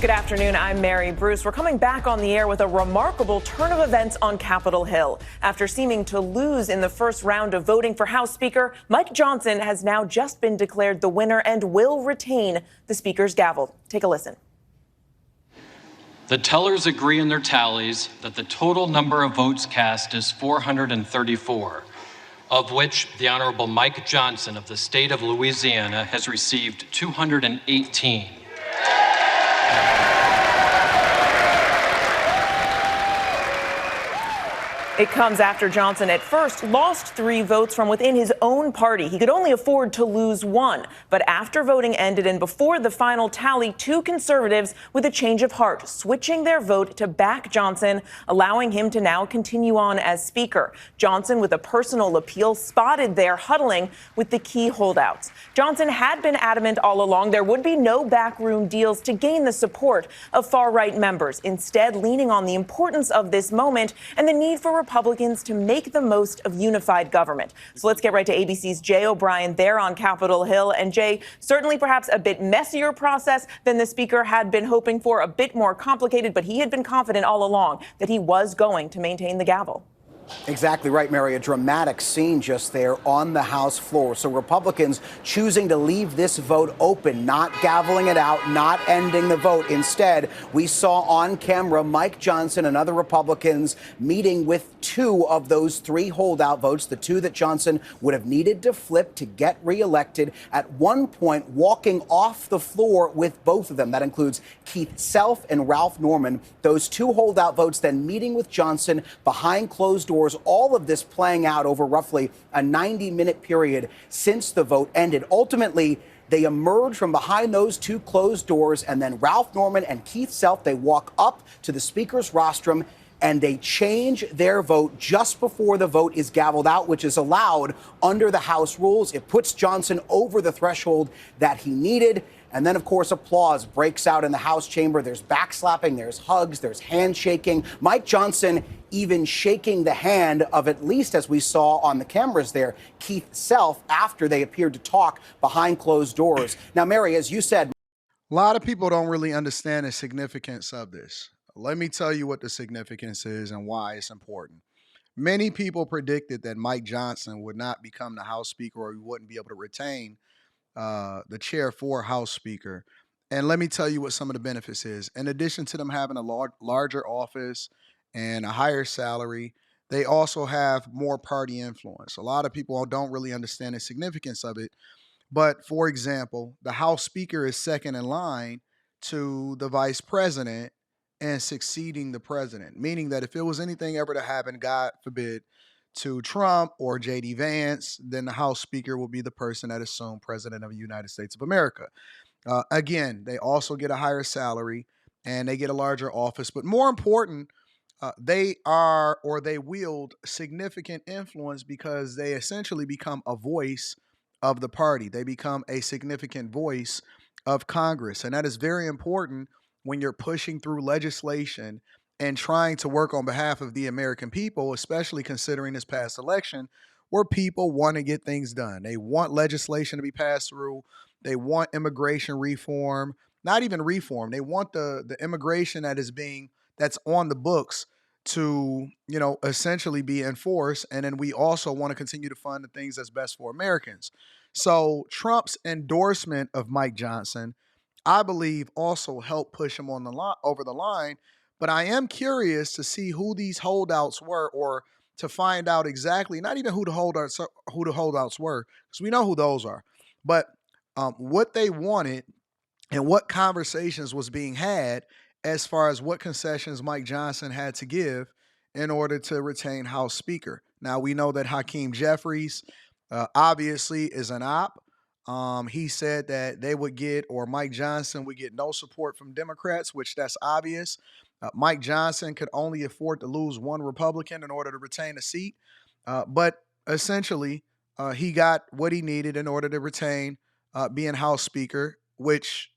Good afternoon. I'm Mary Bruce. We're coming back on the air with a remarkable turn of events on Capitol Hill. After seeming to lose in the first round of voting for House Speaker, Mike Johnson has now just been declared the winner and will retain the Speaker's gavel. Take a listen. The tellers agree in their tallies that the total number of votes cast is 434, of which the Honorable Mike Johnson of the state of Louisiana has received 218. It comes after Johnson at first lost 3 votes from within his own party. He could only afford to lose 1. But after voting ended and before the final tally, 2 conservatives with a change of heart, switching their vote to back Johnson, allowing him to now continue on as Speaker. Johnson, with a personal appeal, spotted there huddling with the key holdouts. Johnson had been adamant all along there would be no backroom deals to gain the support of far-right members, instead leaning on the importance of this moment and the need for Republicans to make the most of unified government. So let's get right to ABC's Jay O'Brien there on Capitol Hill. And Jay, certainly perhaps a bit messier process than the Speaker had been hoping for, a bit more complicated, but he had been confident all along that he was going to maintain the gavel. Exactly right, Mary. A dramatic scene just there on the House floor. So Republicans choosing to leave this vote open, not gaveling it out, not ending the vote. Instead, we saw on camera Mike Johnson and other Republicans meeting with 2 of those 3 holdout votes, the 2 that Johnson would have needed to flip to get reelected. At one point, walking off the floor with both of them. That includes Keith Self and Ralph Norman. Those 2 holdout votes then meeting with Johnson behind closed doors. All of this playing out over roughly a 90-minute period since the vote ended. Ultimately, they emerge from behind those 2 closed doors, and then Ralph Norman and Keith Self, they walk up to the Speaker's rostrum and they change their vote just before the vote is gavelled out, which is allowed under the House rules. It puts Johnson over the threshold that he needed. And then, of course, applause breaks out in the House chamber. There's backslapping, there's hugs, there's handshaking. Mike Johnson even shaking the hand of, at least as we saw on the cameras there, Keith Self, after they appeared to talk behind closed doors. Now, Mary, as you said, a lot of people don't really understand the significance of this. Let me tell you what the significance is and why it's important. Many people predicted that Mike Johnson would not become the House Speaker, or he wouldn't be able to retain the chair for House Speaker. And let me tell you what some of the benefits is. In addition to them having a larger office and a higher salary, they also have more party influence. A lot of people don't really understand the significance of it. But for example, the House Speaker is second in line to the Vice President and succeeding the president, meaning that if it was anything ever to happen, God forbid, to Trump or J.D. Vance, then the House Speaker will be the person that assumed President of the United States of America. Again, they also get a higher salary and they get a larger office. But more important, they wield significant influence because they essentially become a voice of the party. They become a significant voice of Congress. And that is very important when you're pushing through legislation and trying to work on behalf of the American people, especially considering this past election where people want to get things done. They want legislation to be passed through. They want immigration reform, not even reform. They want the immigration that's on the books to, essentially be enforced. And then we also want to continue to fund the things that's best for Americans. So Trump's endorsement of Mike Johnson, I believe, also helped push him over the line. But I am curious to see who these holdouts were, or to find out exactly, not even who the holdouts were, because we know who those are, but what they wanted and what conversations was being had as far as what concessions Mike Johnson had to give in order to retain House Speaker. Now, we know that Hakeem Jeffries obviously is an op. He said that they would get, or Mike Johnson would get, no support from Democrats, which that's obvious. Mike Johnson could only afford to lose 1 Republican in order to retain a seat. But essentially, he got what he needed in order to retain being House Speaker, which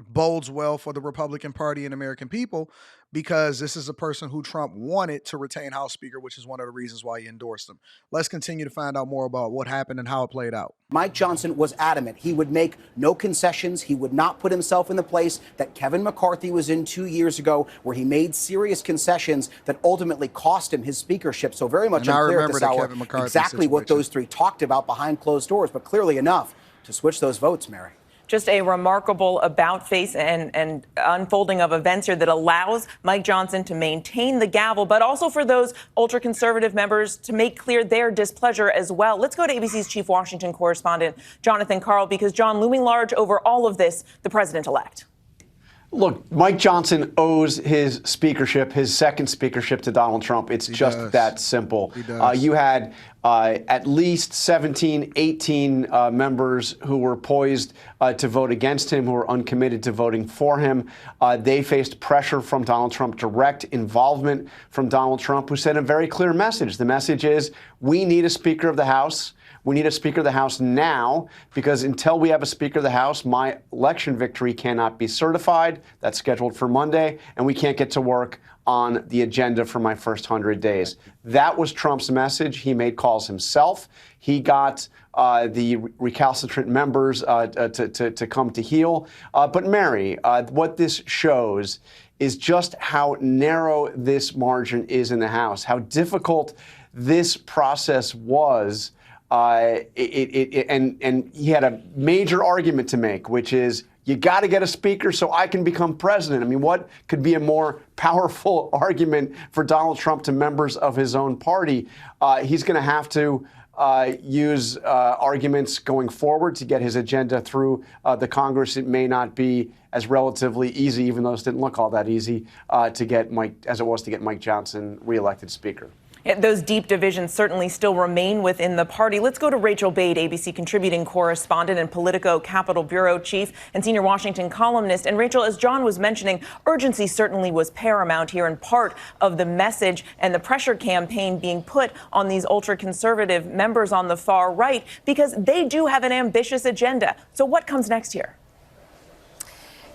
bodes well for the Republican Party and American people, because this is a person who Trump wanted to retain House Speaker, which is one of the reasons why he endorsed him. Let's continue to find out more about what happened and how it played out. Mike Johnson was adamant. He would make no concessions. He would not put himself in the place that Kevin McCarthy was in 2 years ago, where he made serious concessions that ultimately cost him his speakership. So very much unclear at this hour exactly what those three talked about behind closed doors, but clearly enough to switch those votes, Mary. Just a remarkable about-face and unfolding of events here that allows Mike Johnson to maintain the gavel, but also for those ultra-conservative members to make clear their displeasure as well. Let's go to ABC's chief Washington correspondent, Jonathan Karl, because, John, looming large over all of this, the president-elect. Look, Mike Johnson owes his speakership, his second speakership, to Donald Trump. It's just that simple. You had at least 17, 18 members who were poised to vote against him, who were uncommitted to voting for him. They faced pressure from Donald Trump, direct involvement from Donald Trump, who sent a very clear message. The message is, we need a Speaker of the House. We need a Speaker of the House now, because until we have a Speaker of the House, my election victory cannot be certified. That's scheduled for Monday, and we can't get to work on the agenda for my first 100 days. That was Trump's message. He made calls himself. He got the recalcitrant members to come to heel. But Mary, what this shows is just how narrow this margin is in the House, how difficult this process was. And he had a major argument to make, which is, you got to get a speaker so I can become president. I mean, what could be a more powerful argument for Donald Trump to members of his own party? He's going to have to use arguments going forward to get his agenda through the Congress. It may not be as relatively easy, even though this didn't look all that easy, to get as it was to get Mike Johnson reelected speaker. Those deep divisions certainly still remain within the party. Let's go to Rachel Bade, ABC contributing correspondent and Politico Capitol Bureau chief and senior Washington columnist. And Rachel, as John was mentioning, urgency certainly was paramount here, and part of the message and the pressure campaign being put on these ultra-conservative members on the far right, because they do have an ambitious agenda. So what comes next here?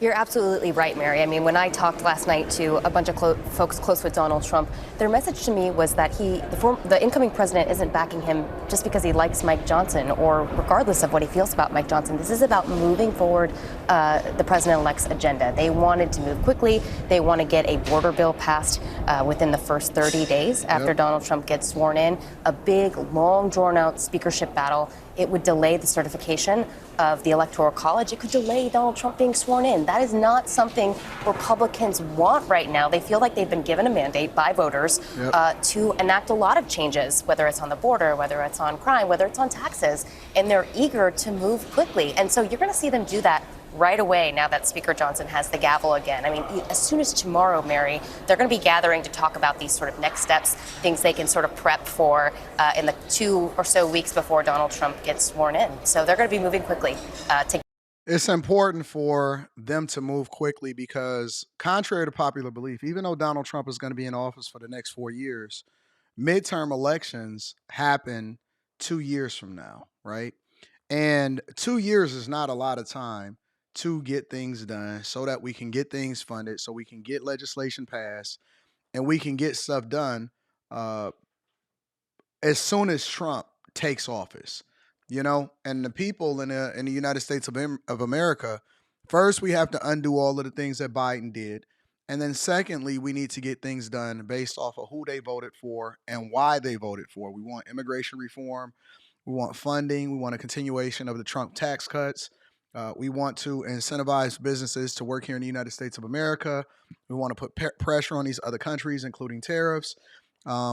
You're absolutely right, Mary. I mean, when I talked last night to a bunch of folks close with Donald Trump, their message to me was that the incoming president isn't backing him just because he likes Mike Johnson, or regardless of what he feels about Mike Johnson. This is about moving forward the president-elect's agenda. They wanted to move quickly. They want to get a border bill passed within the first 30 days after Donald Trump gets sworn in. A big, long, drawn-out speakership battle. It would delay the certification of the Electoral College. It could delay Donald Trump being sworn in. That is not something Republicans want right now. They feel like they've been given a mandate by voters to enact a lot of changes, whether it's on the border, whether it's on crime, whether it's on taxes, and they're eager to move quickly. And so you're going to see them do that right away now that Speaker Johnson has the gavel again. I mean, as soon as tomorrow, Mary, they're going to be gathering to talk about these sort of next steps, things they can sort of prep for in the 2 or so weeks before Donald Trump gets sworn in. So they're going to be moving quickly to. It's important for them to move quickly because, contrary to popular belief, even though Donald Trump is going to be in office for the next 4 years, midterm elections happen 2 years from now, right? And 2 years is not a lot of time to get things done so that we can get things funded, so we can get legislation passed, and we can get stuff done as soon as Trump takes office. And the people in the United States of America, first, we have to undo all of the things that Biden did. And then secondly, we need to get things done based off of who they voted for and why they voted for. We want immigration reform. We want funding. We want a continuation of the Trump tax cuts. We want to incentivize businesses to work here in the United States of America. We want to put pressure on these other countries, including tariffs.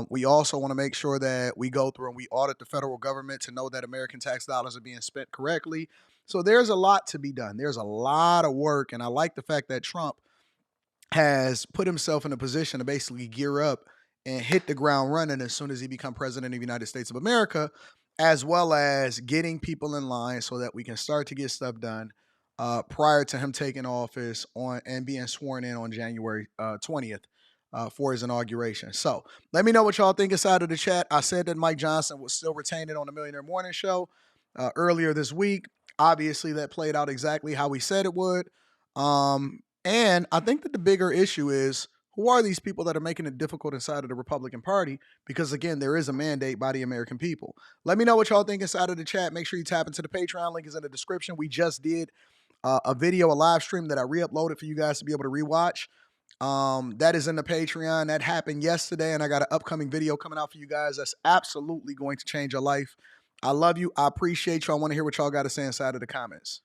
We also want to make sure that we go through and we audit the federal government to know that American tax dollars are being spent correctly. So there's a lot to be done. There's a lot of work. And I like the fact that Trump has put himself in a position to basically gear up and hit the ground running as soon as he becomes president of the United States of America, as well as getting people in line so that we can start to get stuff done prior to him taking office and being sworn in on January 20th for his inauguration. So let me know what y'all think inside of the chat. I said that Mike Johnson was still retained on the Millionaire Morning Show earlier this week. Obviously, that played out exactly how we said it would. And I think that the bigger issue is, who are these people that are making it difficult inside of the Republican Party? Because again, there is a mandate by the American people. Let me know what y'all think inside of the chat. Make sure you tap into the Patreon. Link is in the description. We just did a video, a live stream that I re-uploaded for you guys to be able to rewatch. That is in the Patreon. That happened yesterday, and I got an upcoming video coming out for you guys that's absolutely going to change your life. I love you. I appreciate you. I want to hear what y'all got to say inside of the comments.